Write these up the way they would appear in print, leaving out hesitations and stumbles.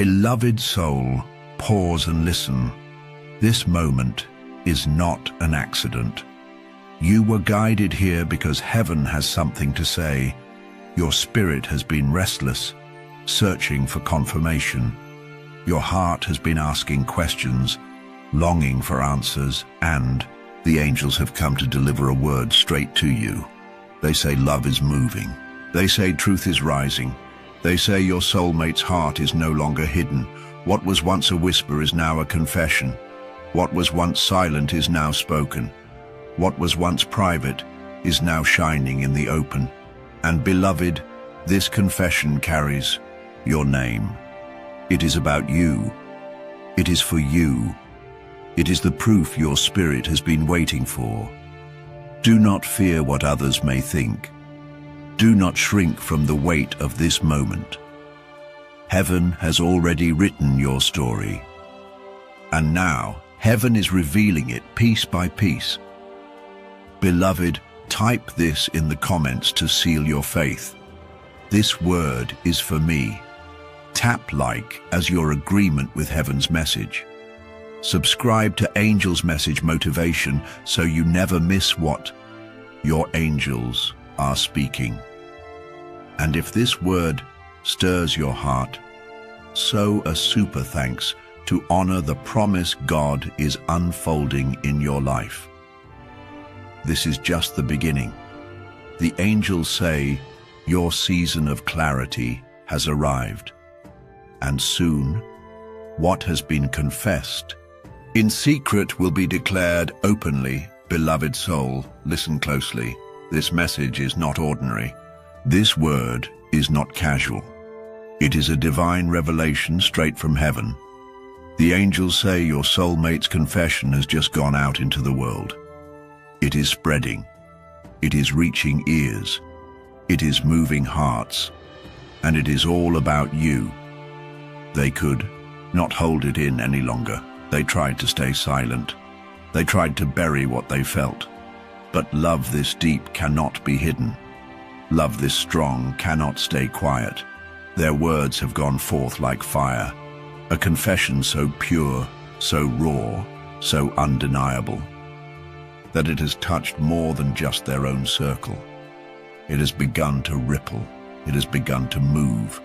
Beloved soul, pause and listen. This moment is not an accident. You were guided here because heaven has something to say. Your spirit has been restless, searching for confirmation. Your heart has been asking questions, longing for answers, and the angels have come to deliver a word straight to you. They say love is moving. They say truth is rising. They say your soulmate's heart is no longer hidden. What was once a whisper is now a confession. What was once silent is now spoken. What was once private is now shining in the open. And beloved, this confession carries your name. It is about you. It is for you. It is the proof your spirit has been waiting for. Do not fear what others may think. Do not shrink from the weight of this moment. Heaven has already written your story. And now, heaven is revealing it piece by piece. Beloved, type this in the comments to seal your faith. This word is for me. Tap like as your agreement with heaven's message. Subscribe to Angel's Message Motivation so you never miss what your angels are speaking. And if this word stirs your heart, sow a super thanks to honor the promise God is unfolding in your life. This is just the beginning. The angels say your season of clarity has arrived. And soon, what has been confessed in secret will be declared openly. Beloved soul, listen closely. This message is not ordinary. This word is not casual. It is a divine revelation straight from heaven. The angels say your soulmate's confession has just gone out into the world. It is spreading. It is reaching ears. It is moving hearts. And it is all about you. They could not hold it in any longer. They tried to stay silent. They tried to bury what they felt. But love this deep cannot be hidden. Love this strong cannot stay quiet. Their words have gone forth like fire. A confession so pure, so raw, so undeniable, that it has touched more than just their own circle. It has begun to ripple. It has begun to move.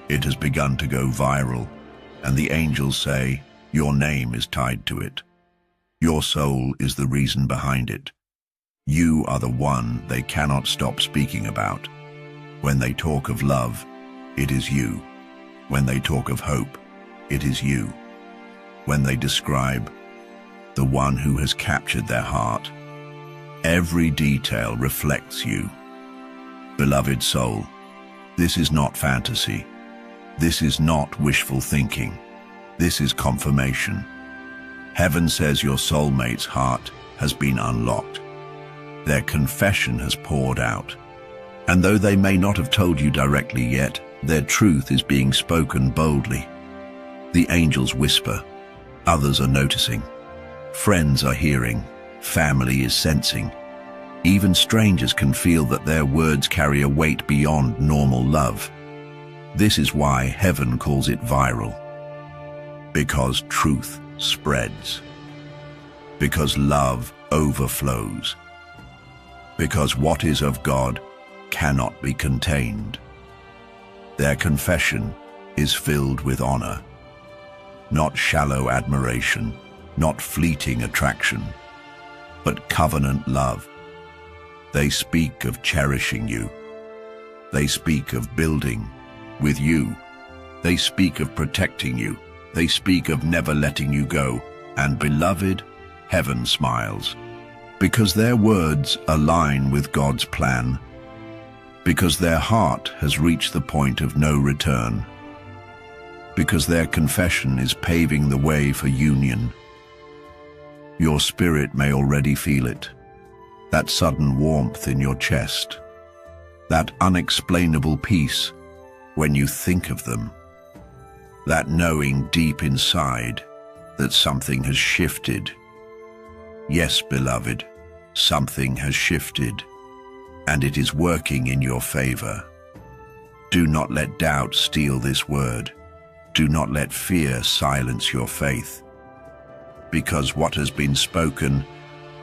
It has begun to go viral. And the angels say, your name is tied to it. Your soul is the reason behind it. You are the one they cannot stop speaking about. When they talk of love, it is you. When they talk of hope, it is you. When they describe the one who has captured their heart, every detail reflects you. Beloved soul, this is not fantasy. This is not wishful thinking. This is confirmation. Heaven says your soulmate's heart has been unlocked. Their confession has poured out. And though they may not have told you directly yet, their truth is being spoken boldly. The angels whisper. Others are noticing. Friends are hearing. Family is sensing. Even strangers can feel that their words carry a weight beyond normal love. This is why heaven calls it viral. Because truth spreads. Because love overflows. Because what is of God cannot be contained. Their confession is filled with honor. Not shallow admiration, not fleeting attraction, but covenant love. They speak of cherishing you. They speak of building with you. They speak of protecting you. They speak of never letting you go. And beloved, heaven smiles. Because their words align with God's plan. Because their heart has reached the point of no return. Because their confession is paving the way for union. Your spirit may already feel it. That sudden warmth in your chest. That unexplainable peace when you think of them. That knowing deep inside that something has shifted. Yes, beloved, something has shifted, and it is working in your favor. Do not let doubt steal this word. Do not let fear silence your faith, because what has been spoken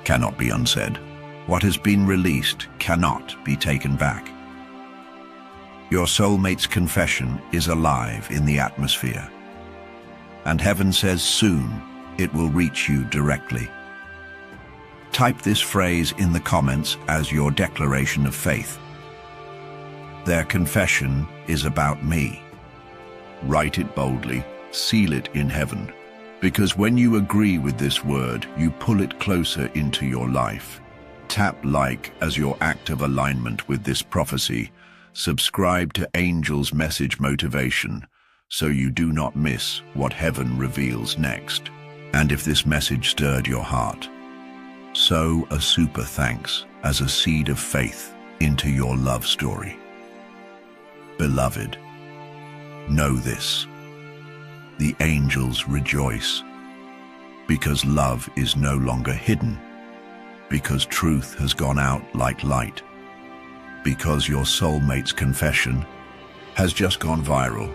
cannot be unsaid. What has been released cannot be taken back. Your soulmate's confession is alive in the atmosphere, and heaven says soon it will reach you directly. Type this phrase in the comments as your declaration of faith. Their confession is about me. Write it boldly, seal it in heaven, because when you agree with this word, you pull it closer into your life. Tap like as your act of alignment with this prophecy. Subscribe to Angel's Message Motivation so you do not miss what heaven reveals next. And if this message stirred your heart, sow a super thanks as a seed of faith into your love story. Beloved, know this: the angels rejoice, because love is no longer hidden, because truth has gone out like light, because your soulmate's confession has just gone viral.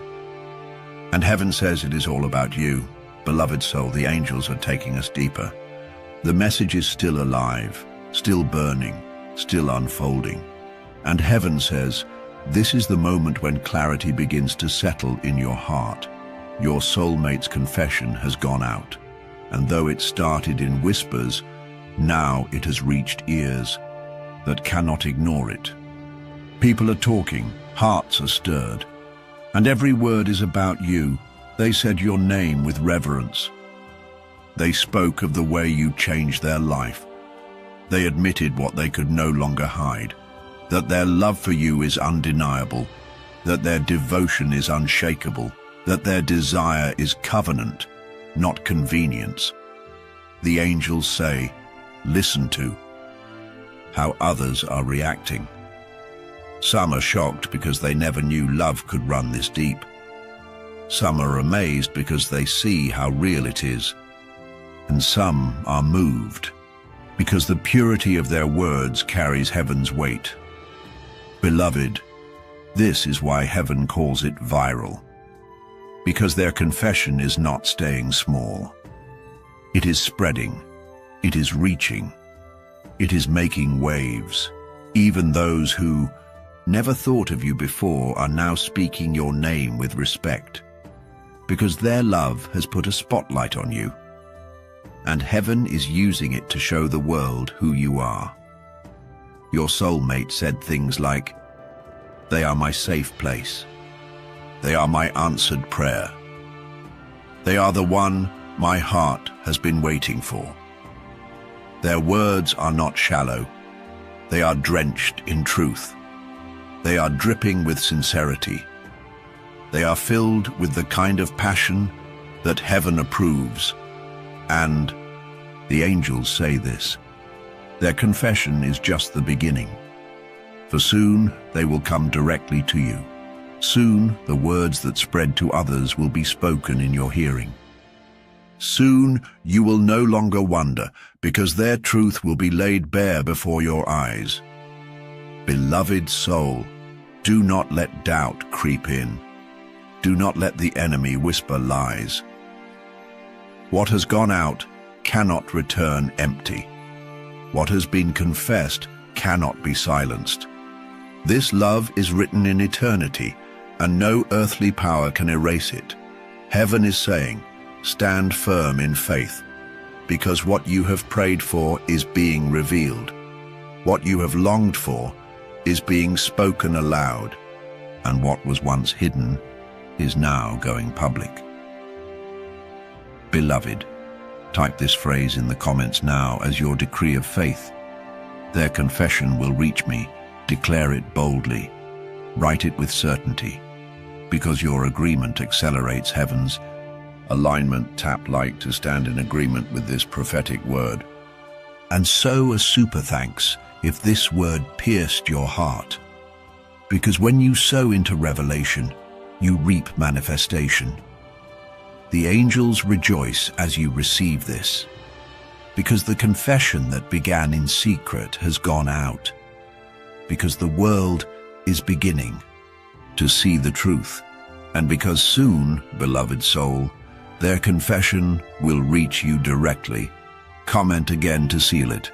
And heaven says it is all about you. Beloved soul, the angels are taking us deeper. The message is still alive, still burning, still unfolding. And heaven says, this is the moment when clarity begins to settle in your heart. Your soulmate's confession has gone out, and though it started in whispers, now it has reached ears that cannot ignore it. People are talking, hearts are stirred, and every word is about you. They said your name with reverence. They spoke of the way you changed their life. They admitted what they could no longer hide, that their love for you is undeniable, that their devotion is unshakable, that their desire is covenant, not convenience. The angels say, listen to how others are reacting. Some are shocked because they never knew love could run this deep. Some are amazed because they see how real it is. And some are moved because the purity of their words carries heaven's weight. Beloved, this is why heaven calls it viral. Because their confession is not staying small. It is spreading. It is reaching. It is making waves. Even those who never thought of you before are now speaking your name with respect, because their love has put a spotlight on you, and heaven is using it to show the world who you are. Your soulmate said things like, they are my safe place. They are my answered prayer. They are the one my heart has been waiting for. Their words are not shallow. They are drenched in truth. They are dripping with sincerity. They are filled with the kind of passion that heaven approves. And the angels say this: their confession is just the beginning. For soon they will come directly to you. Soon the words that spread to others will be spoken in your hearing. Soon you will no longer wonder, because their truth will be laid bare before your eyes. Beloved soul, do not let doubt creep in. Do not let the enemy whisper lies. What has gone out cannot return empty. What has been confessed cannot be silenced. This love is written in eternity, and no earthly power can erase it. Heaven is saying, stand firm in faith, because what you have prayed for is being revealed. What you have longed for is being spoken aloud, and what was once hidden is now going public. Beloved, type this phrase in the comments now as your decree of faith. Their confession will reach me. Declare it boldly. Write it with certainty, because your agreement accelerates heaven's alignment. Tap like to stand in agreement with this prophetic word. And sow a super thanks if this word pierced your heart. Because when you sow into revelation, you reap manifestation. The angels rejoice as you receive this, because the confession that began in secret has gone out, because the world is beginning to see the truth. And because soon, beloved soul, their confession will reach you directly. Comment again to seal it.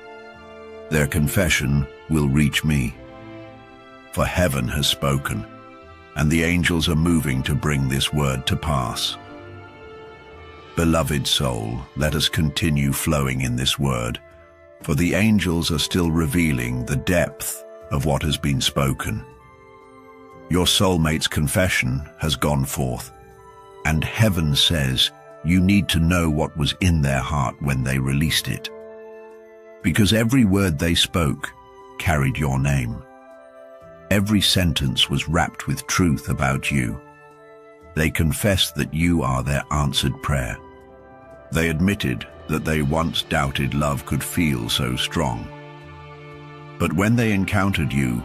Their confession will reach me. For heaven has spoken, and the angels are moving to bring this word to pass. Beloved soul, let us continue flowing in this word, for the angels are still revealing the depth of what has been spoken. Your soulmate's confession has gone forth, and heaven says you need to know what was in their heart when they released it. Because every word they spoke carried your name. Every sentence was wrapped with truth about you. They confessed that you are their answered prayer. They admitted that they once doubted love could feel so strong. But when they encountered you,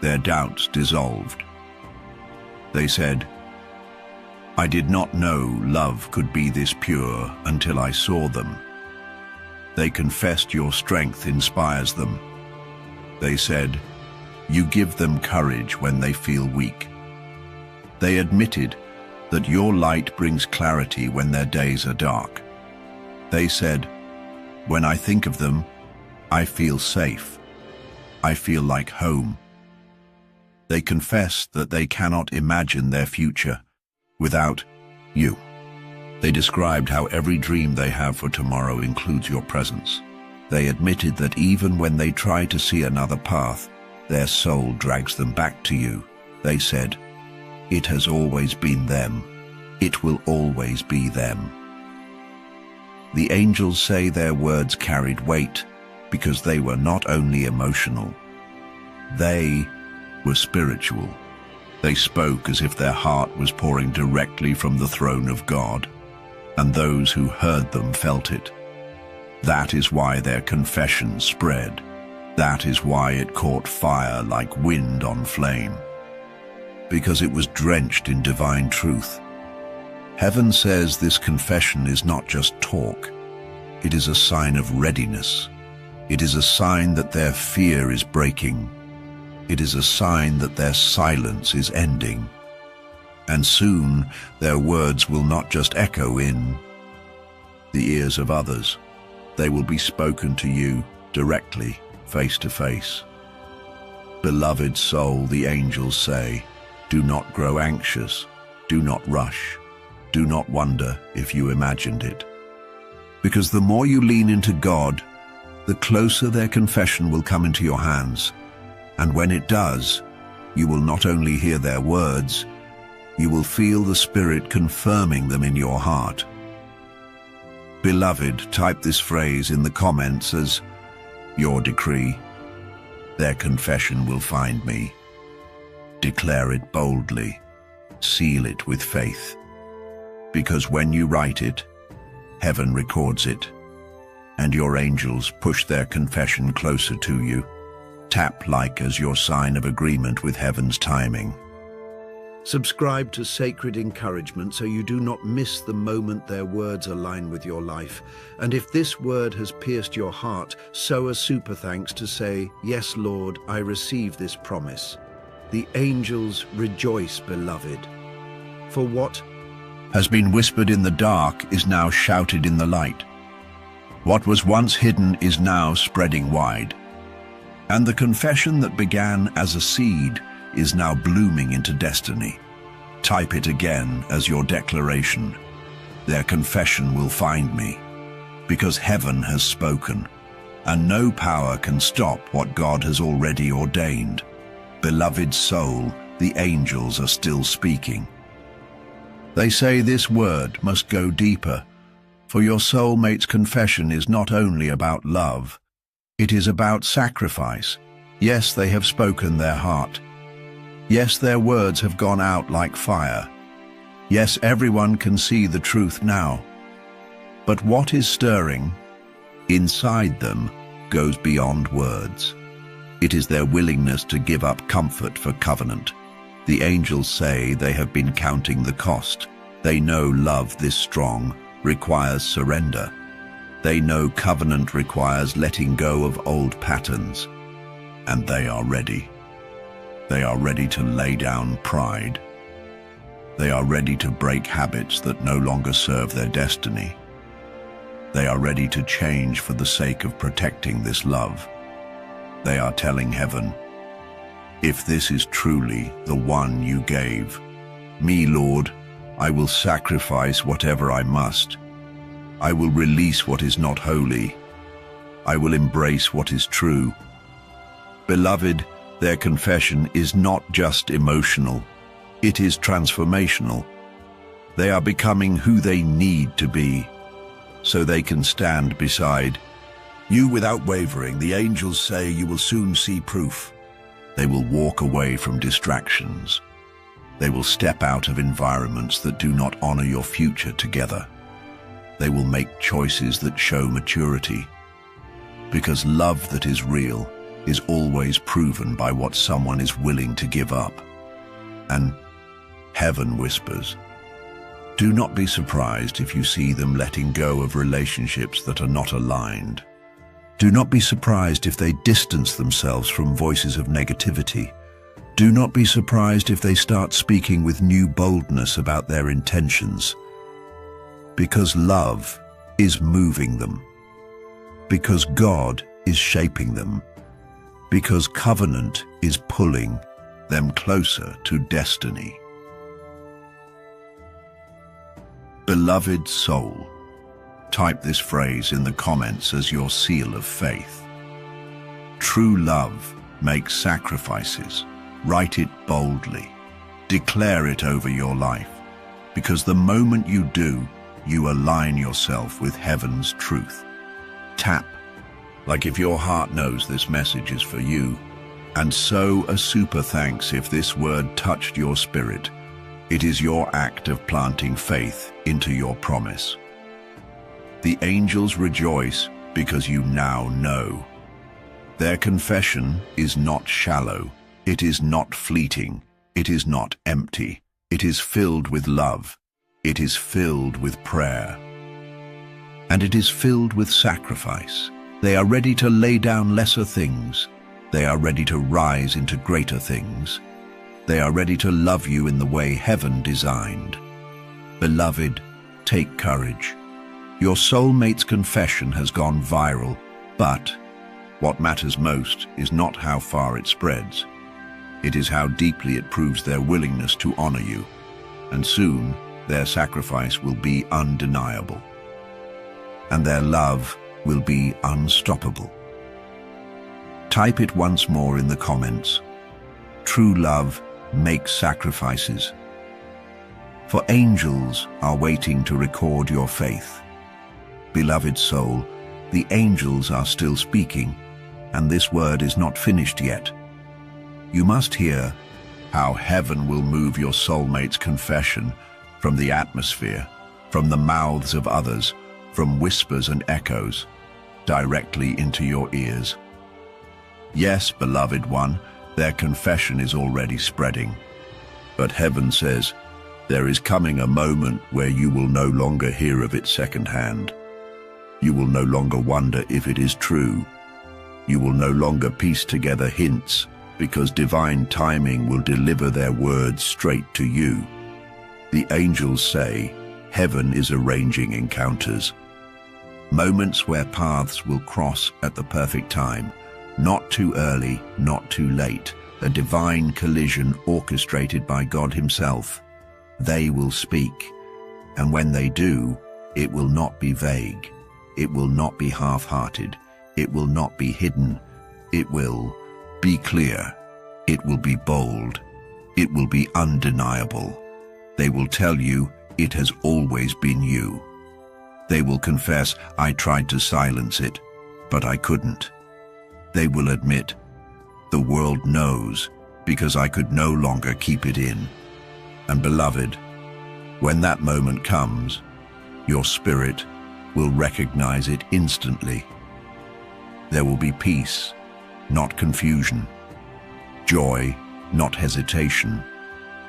their doubts dissolved. They said, "I did not know love could be this pure until I saw them." They confessed your strength inspires them. They said, "You give them courage when they feel weak." They admitted that your light brings clarity when their days are dark. They said, "When I think of them, I feel safe. I feel like home." They confess that they cannot imagine their future without you. They described how every dream they have for tomorrow includes your presence. They admitted that even when they try to see another path, their soul drags them back to you. They said, "It has always been them. It will always be them." The angels say their words carried weight because they were not only emotional, they were spiritual. They spoke as if their heart was pouring directly from the throne of God, and those who heard them felt it. That is why their confession spread. That is why it caught fire like wind on flame, because it was drenched in divine truth. Heaven says this confession is not just talk. It is a sign of readiness. It is a sign that their fear is breaking. It is a sign that their silence is ending. And soon their words will not just echo in the ears of others. They will be spoken to you directly, face to face. Beloved soul, the angels say, do not grow anxious, do not rush, do not wonder if you imagined it. Because the more you lean into God, the closer their confession will come into your hands. And when it does, you will not only hear their words, you will feel the Spirit confirming them in your heart. Beloved, type this phrase in the comments as your decree. Their confession will find me. Declare it boldly. Seal it with faith. Because when you write it, heaven records it, and your angels push their confession closer to you. Tap like as your sign of agreement with heaven's timing. Subscribe to Sacred Encouragement so you do not miss the moment their words align with your life. And if this word has pierced your heart, sow a super thanks to say, "Yes, Lord, I receive this promise." The angels rejoice, beloved. For what has been whispered in the dark is now shouted in the light. What was once hidden is now spreading wide. And the confession that began as a seed is now blooming into destiny. Type it again as your declaration. Their confession will find me, because heaven has spoken, and no power can stop what God has already ordained. Beloved soul, the angels are still speaking. They say this word must go deeper, for your soulmate's confession is not only about love, it is about sacrifice. Yes, they have spoken their heart. Yes, their words have gone out like fire. Yes, everyone can see the truth now. But what is stirring inside them goes beyond words. It is their willingness to give up comfort for covenant. The angels say they have been counting the cost. They know love this strong requires surrender. They know covenant requires letting go of old patterns. And they are ready. They are ready to lay down pride. They are ready to break habits that no longer serve their destiny. They are ready to change for the sake of protecting this love. They are telling heaven, if this is truly the one you gave, me, Lord, I will sacrifice whatever I must. I will release what is not holy. I will embrace what is true. Beloved, their confession is not just emotional, it is transformational. They are becoming who they need to be, so they can stand beside you without wavering. The angels say you will soon see proof. They will walk away from distractions. They will step out of environments that do not honor your future together. They will make choices that show maturity. Because love that is real is always proven by what someone is willing to give up. And heaven whispers, do not be surprised if you see them letting go of relationships that are not aligned. Do not be surprised if they distance themselves from voices of negativity. Do not be surprised if they start speaking with new boldness about their intentions. Because love is moving them. Because God is shaping them. Because covenant is pulling them closer to destiny. Beloved soul, type this phrase in the comments as your seal of faith. True love makes sacrifices. Write it boldly. Declare it over your life, because the moment you do, you align yourself with heaven's truth. Tap, like if your heart knows this message is for you, and sow a super thanks if this word touched your spirit. It is your act of planting faith into your promise. The angels rejoice because you now know. Their confession is not shallow, it is not fleeting, it is not empty, it is filled with love, it is filled with prayer, and it is filled with sacrifice. They are ready to lay down lesser things. They are ready to rise into greater things. They are ready to love you in the way heaven designed. Beloved, take courage. Your soulmate's confession has gone viral, but what matters most is not how far it spreads. It is how deeply it proves their willingness to honor you, and soon their sacrifice will be undeniable, and their love will be unstoppable. Type it once more in the comments. True love makes sacrifices. For angels are waiting to record your faith. Beloved soul, the angels are still speaking, and this word is not finished yet. You must hear how heaven will move your soulmate's confession from the atmosphere, from the mouths of others, from whispers and echoes, directly into your ears. Yes, beloved one, their confession is already spreading. But heaven says, there is coming a moment where you will no longer hear of it secondhand. You will no longer wonder if it is true. You will no longer piece together hints, because divine timing will deliver their words straight to you. The angels say, heaven is arranging encounters. Moments where paths will cross at the perfect time. Not too early, not too late. A divine collision orchestrated by God himself. They will speak, and when they do, it will not be vague. It will not be half-hearted. It will not be hidden. It will be clear. It will be bold. It will be undeniable. They will tell you it has always been you. They will confess, I tried to silence it, but I couldn't. They will admit, the world knows because I could no longer keep it in. And beloved, when that moment comes, your spirit will recognize it instantly. There will be peace, not confusion. Joy, not hesitation.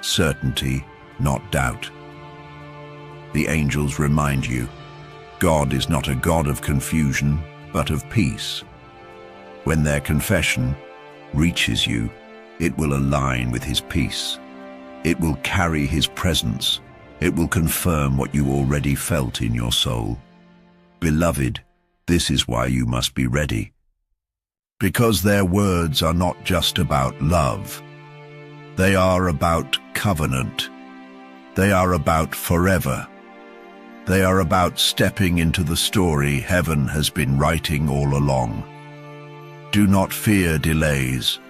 Certainty, not doubt. The angels remind you, God is not a God of confusion, but of peace. When their confession reaches you, it will align with his peace. It will carry his presence. It will confirm what you already felt in your soul. Beloved, this is why you must be ready. Because their words are not just about love. They are about covenant. They are about forever. They are about stepping into the story heaven has been writing all along. Do not fear delays.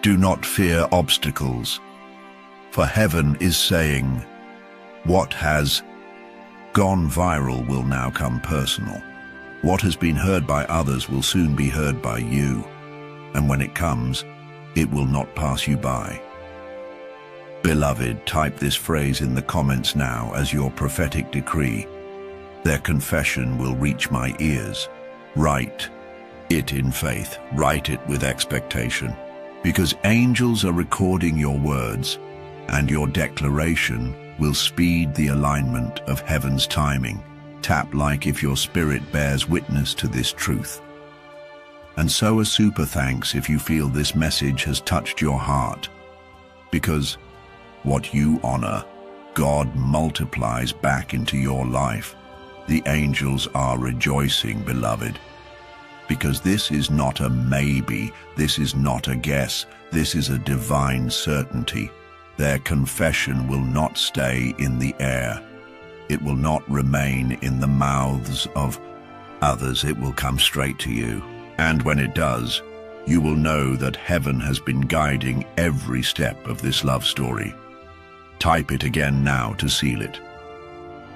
Do not fear obstacles. For heaven is saying, what has gone viral will now come personal. What has been heard by others will soon be heard by you. And when it comes, it will not pass you by. Beloved, type this phrase in the comments now as your prophetic decree. Their confession will reach my ears. Write it in faith. Write it with expectation. Because angels are recording your words, and your declaration will speed the alignment of heaven's timing. Tap like if your spirit bears witness to this truth. And so a super thanks if you feel this message has touched your heart. Because what you honor, God multiplies back into your life. The angels are rejoicing, beloved. Because this is not a maybe, this is not a guess, this is a divine certainty. Their confession will not stay in the air. It will not remain in the mouths of others. It will come straight to you. And when it does, you will know that heaven has been guiding every step of this love story. Type it again now to seal it.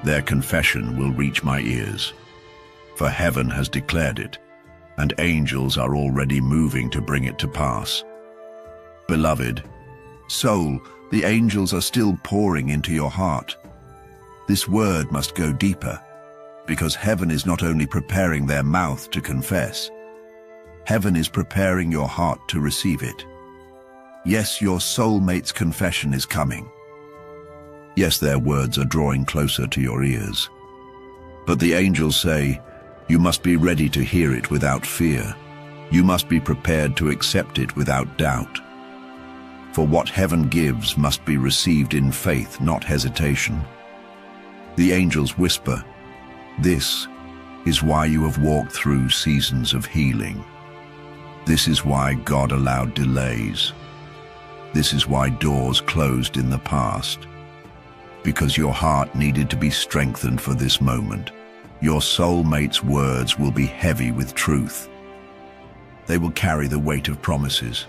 Their confession will reach my ears. For heaven has declared it, and angels are already moving to bring it to pass. Beloved, soul, the angels are still pouring into your heart. This word must go deeper, because heaven is not only preparing their mouth to confess, heaven is preparing your heart to receive it. Yes, your soulmate's confession is coming. Yes, their words are drawing closer to your ears. But the angels say, you must be ready to hear it without fear. You must be prepared to accept it without doubt. For what heaven gives must be received in faith, not hesitation. The angels whisper, this is why you have walked through seasons of healing. This is why God allowed delays. This is why doors closed in the past. Because your heart needed to be strengthened for this moment. Your soulmate's words will be heavy with truth. They will carry the weight of promises.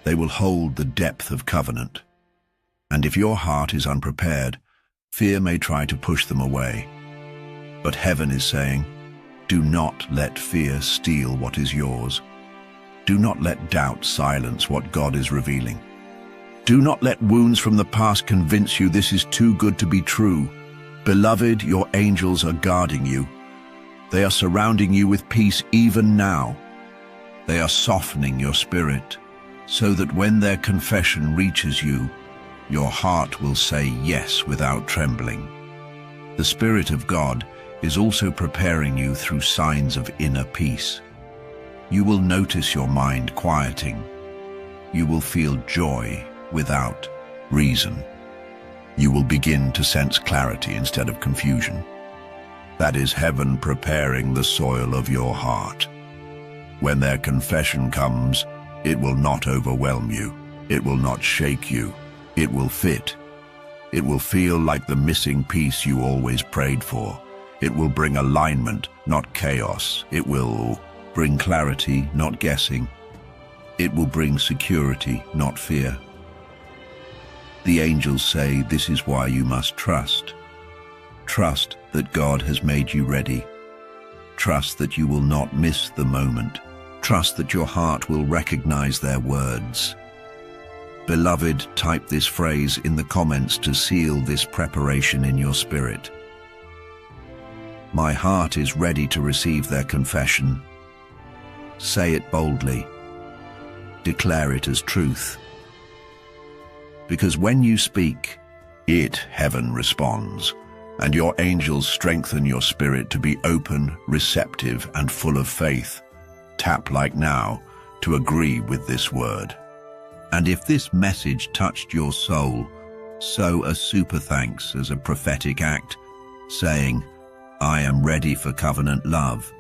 They will hold the depth of covenant. And if your heart is unprepared, fear may try to push them away. But heaven is saying, do not let fear steal what is yours. Do not let doubt silence what God is revealing. Do not let wounds from the past convince you this is too good to be true. Beloved, your angels are guarding you. They are surrounding you with peace even now. They are softening your spirit, so that when their confession reaches you, your heart will say yes without trembling. The Spirit of God is also preparing you through signs of inner peace. You will notice your mind quieting. You will feel joy without reason. You will begin to sense clarity instead of confusion. That is heaven preparing the soil of your heart. When their confession comes, it will not overwhelm you. It will not shake you. It will fit. It will feel like the missing piece you always prayed for. It will bring alignment, not chaos. It will bring clarity, not guessing. It will bring security, not fear. The angels say this is why you must trust. Trust that God has made you ready. Trust that you will not miss the moment. Trust that your heart will recognize their words. Beloved, type this phrase in the comments to seal this preparation in your spirit. My heart is ready to receive their confession. Say it boldly. Declare it as truth. Because when you speak, heaven responds, and your angels strengthen your spirit to be open, receptive, and full of faith. Tap like now to agree with this word. And if this message touched your soul, Sow a super thanks as a prophetic act, saying, I am ready for covenant love.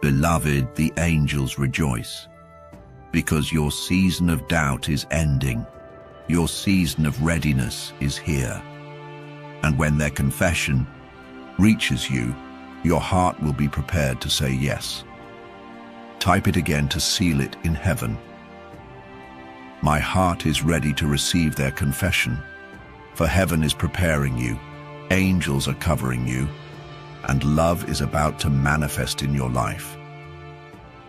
Beloved, the angels rejoice, because your season of doubt is ending. Your season of readiness is here. And when their confession reaches you, your heart will be prepared to say yes. Type it again to seal it in heaven. My heart is ready to receive their confession, for heaven is preparing you, angels are covering you, and love is about to manifest in your life.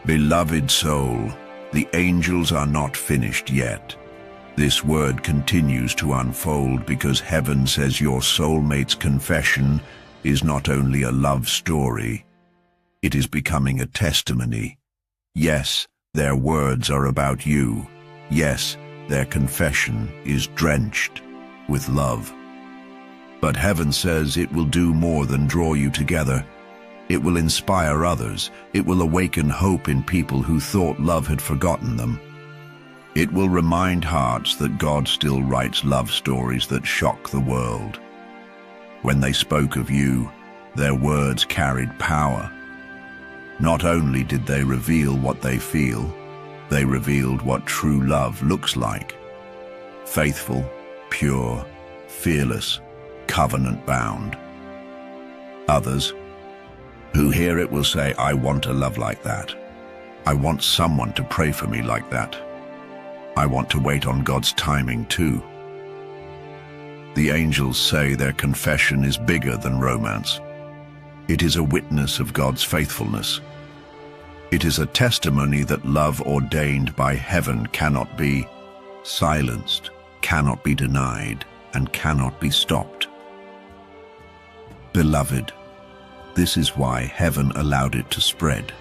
Beloved soul, the angels are not finished yet. This word continues to unfold because heaven says your soulmate's confession is not only a love story, it is becoming a testimony. Yes, their words are about you. Yes, their confession is drenched with love. But heaven says it will do more than draw you together. It will inspire others. It will awaken hope in people who thought love had forgotten them. It will remind hearts that God still writes love stories that shock the world. When they spoke of you, their words carried power. Not only did they reveal what they feel, they revealed what true love looks like. Faithful, pure, fearless, covenant-bound. Others who hear it will say, I want a love like that. I want someone to pray for me like that. I want to wait on God's timing too. The angels say their confession is bigger than romance. It is a witness of God's faithfulness. It is a testimony that love ordained by heaven cannot be silenced, cannot be denied, and cannot be stopped. Beloved, this is why heaven allowed it to spread.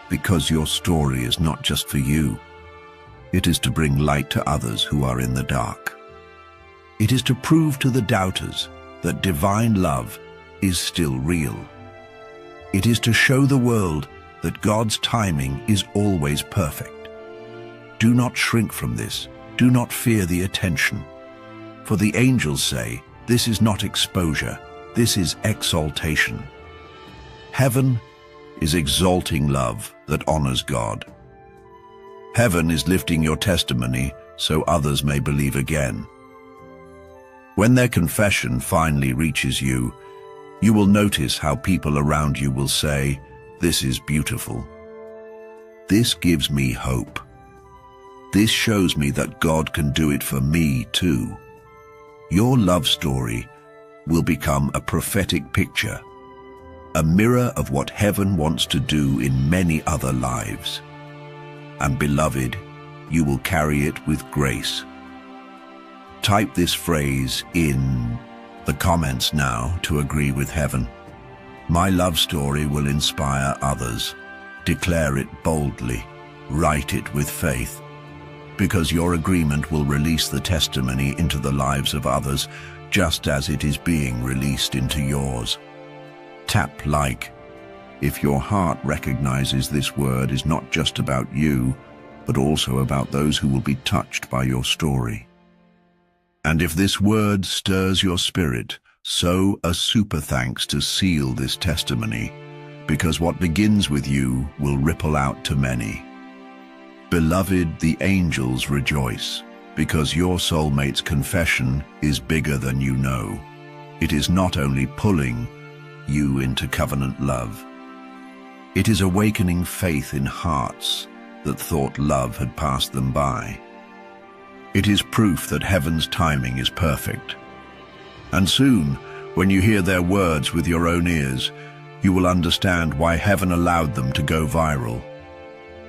Because your story is not just for you. It is to bring light to others who are in the dark. It is to prove to the doubters that divine love is still real. It is to show the world that God's timing is always perfect. Do not shrink from this. Do not fear the attention. For the angels say, this is not exposure, this is exaltation. Heaven is exalting love that honors God. Heaven is lifting your testimony so others may believe again. When their confession finally reaches you, you will notice how people around you will say, this is beautiful. This gives me hope. This shows me that God can do it for me too. Your love story will become a prophetic picture, a mirror of what heaven wants to do in many other lives. And beloved, you will carry it with grace. Type this phrase in the comments now to agree with heaven. My love story will inspire others. Declare it boldly. Write it with faith. Because your agreement will release the testimony into the lives of others, just as it is being released into yours. Tap like if your heart recognizes this word is not just about you, but also about those who will be touched by your story. And if this word stirs your spirit, sow a super thanks to seal this testimony, because what begins with you will ripple out to many. Beloved, the angels rejoice, because your soulmate's confession is bigger than you know. It is not only pulling you into covenant love, it is awakening faith in hearts that thought love had passed them by. It is proof that heaven's timing is perfect. And soon, when you hear their words with your own ears, you will understand why heaven allowed them to go viral.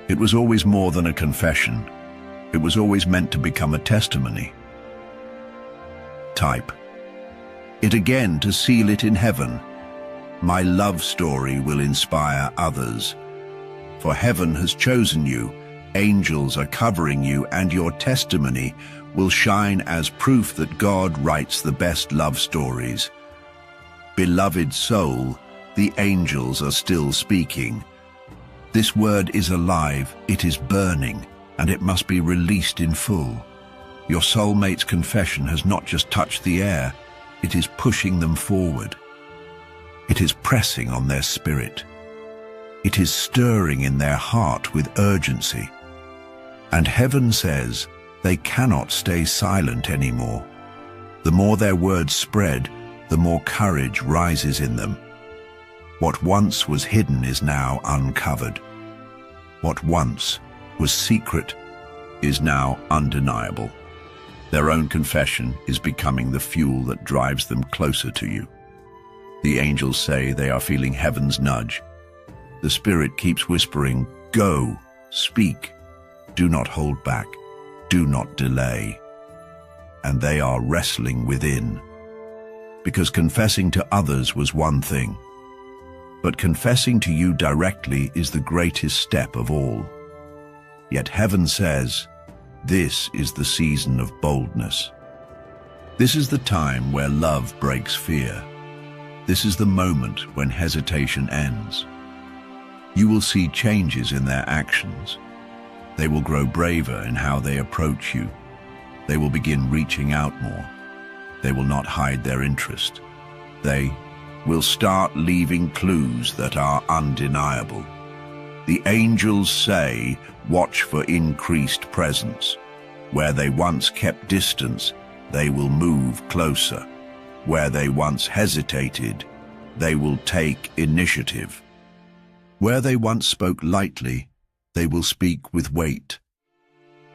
It was always more than a confession. It was always meant to become a testimony. Type it again to seal it in heaven. My love story will inspire others. For heaven has chosen you, angels are covering you, and your testimony will shine as proof that God writes the best love stories. Beloved soul, the angels are still speaking. This word is alive, it is burning, and it must be released in full. Your soulmate's confession has not just touched the air, it is pushing them forward. It is pressing on their spirit. It is stirring in their heart with urgency. And heaven says they cannot stay silent anymore. The more their words spread, the more courage rises in them. What once was hidden is now uncovered. What once was secret is now undeniable. Their own confession is becoming the fuel that drives them closer to you. The angels say they are feeling heaven's nudge. The Spirit keeps whispering, "Go, speak, do not hold back, do not delay." And they are wrestling within. Because confessing to others was one thing, but confessing to you directly is the greatest step of all. Yet heaven says, this is the season of boldness. This is the time where love breaks fear. This is the moment when hesitation ends. You will see changes in their actions. They will grow braver in how they approach you. They will begin reaching out more. They will not hide their interest. They will start leaving clues that are undeniable. The angels say, watch for increased presence. Where they once kept distance, they will move closer. Where they once hesitated, they will take initiative. Where they once spoke lightly, they will speak with weight.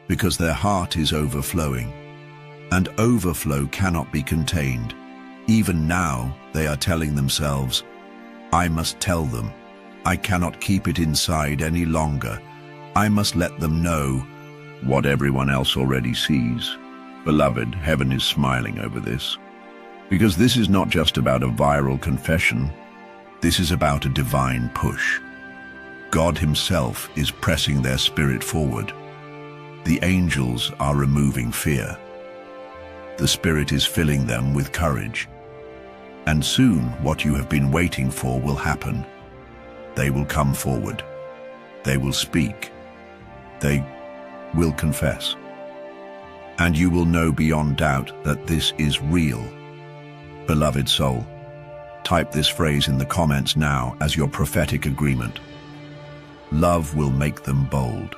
Because their heart is overflowing, and overflow cannot be contained. Even now, they are telling themselves, I must tell them. I cannot keep it inside any longer. I must let them know what everyone else already sees. Beloved, heaven is smiling over this. Because this is not just about a viral confession. This is about a divine push. God Himself is pressing their spirit forward. The angels are removing fear. The Spirit is filling them with courage. And soon, what you have been waiting for will happen. They will come forward. They will speak. They will confess. And you will know beyond doubt that this is real. Beloved soul, type this phrase in the comments now as your prophetic agreement. Love will make them bold.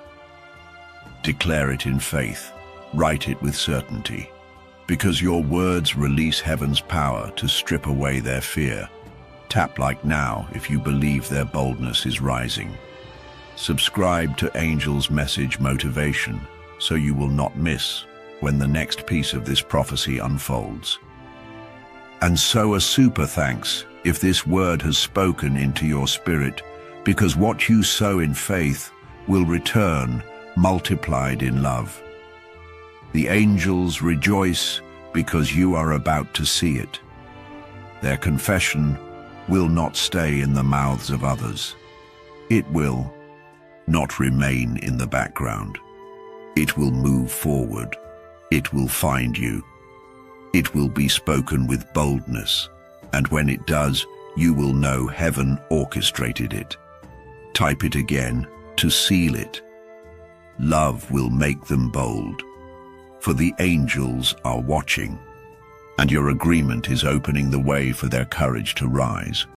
Declare it in faith. Write it with certainty. Because your words release heaven's power to strip away their fear. Tap like now if you believe their boldness is rising. Subscribe to Angel's Message Motivation so you will not miss when the next piece of this prophecy unfolds. And so a super thanks if this word has spoken into your spirit, because what you sow in faith will return multiplied in love. The angels rejoice because you are about to see it. Their confession will not stay in the mouths of others. It will not remain in the background. It will move forward. It will find you. It will be spoken with boldness. And when it does, you will know heaven orchestrated it. Type it again to seal it. Love will make them bold. For the angels are watching, and your agreement is opening the way for their courage to rise.